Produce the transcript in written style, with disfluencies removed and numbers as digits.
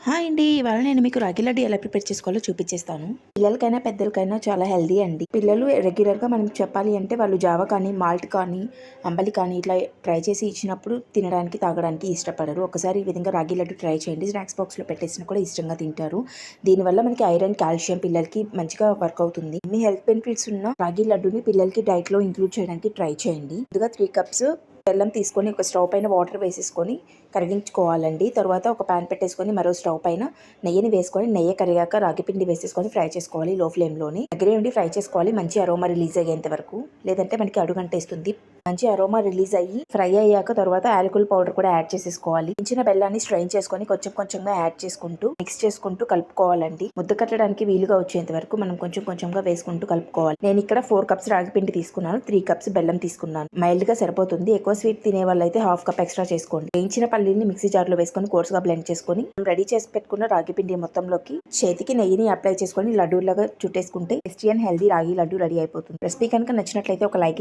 Hi అండి. ఇవాళ నేను మీకు రాగి లడ్డు ఎలా ప్రిపేర్ చేసుకోవాలో చూపించేస్తాను. పిల్లలకైనా పెద్దలకైనా చాలా హెల్దీ అండి. పిల్లలు రెగ్యులర్గా మనం చెప్పాలి అంటే వాళ్ళు జావ కానీ మాల్ట్ కానీ అంబలి కానీ ఇట్లా ట్రై చేసి ఇచ్చినప్పుడు తినడానికి తాగడానికి ఇష్టపడరు. ఒకసారి ఈ విధంగా రాగి లడ్డు ట్రై చేయండి. స్నాక్స్ బాక్స్లో పెట్టేసినా కూడా ఇష్టంగా తింటారు. దీనివల్ల మనకి ఐరన్ కాల్షియం పిల్లలకి మంచిగా వర్క్ అవుతుంది. మీ హెల్త్ బెనిఫిట్స్ ఉన్న రాగి లడ్డుని పిల్లలకి డైట్లో ఇంక్లూడ్ చేయడానికి ట్రై చేయండి. ముందుగా 3 కప్స్ బెల్లం తీసుకొని ఒక స్టవ్ పైన వాటర్ వేసేసుకొని కరిగించుకోవాలండి. తర్వాత ఒక ప్యాన్ పెట్టేసుకొని మరో స్టవ్ పైన నెయ్యిని వేసుకొని నెయ్యి కరిగాక రాగి పిండి వేసేసుకొని ఫ్రై చేసుకోవాలి లో ఫ్లేమ్లోని. దగ్గరే ఉండి ఫ్రై చేసుకోవాలి మంచి అరోమా రిలీజ్ అయ్యేంత వరకు, లేదంటే మనకి అడుగంటేస్తుంది. మంచి అరోమా రిలీజ్ అయ్యి ఫ్రై అయ్యాక తర్వాత యాలకుల పౌడర్ కూడా యాడ్ చేసేసుకోవాలి. ఇంచిన బెల్లాన్ని స్ట్రెయిన్ చేసుకొని కొంచెం కొంచెంగా యాడ్ చేసుకుంటూ మిక్స్ చేసుకుంటూ కలుపుకోవాలండి. ముద్ద కట్టడానికి వీలుగా వచ్చేంత వరకు మనం కొంచెం కొంచెంగా వేసుకుంటూ కలుపుకోవాలి. నేను ఇక్కడ 4 కప్స్ రాగి పిండి తీసుకున్నాను, 3 కప్స్ బెల్లం తీసుకున్నాను. మైల్డ్ గా సరిపోతుంది. ఎక్కువ స్వీట్ తినే వాళ్ళైతే హాఫ్ కప్ ఎక్స్ట్రా చేసుకోండి. వేయించిన పల్లీని మిక్సీ జార్ లో వేసుకొని కోర్సుగా బ్లెండ్ చేసుకొని రెడీ చేసి పెట్టుకున్న రాగి పిండి మొత్తంలోకి చేతికి నెయ్యిని అప్లై చేసుకొని లడ్డూలాగా చుట్టేసుకుంటే టేస్టీ అండ్ హెల్దీ రాగి లడ్డు రెడీ అయిపోతుంది. రెసిపీ కనుక నచ్చినట్లయితే ఒక లైక్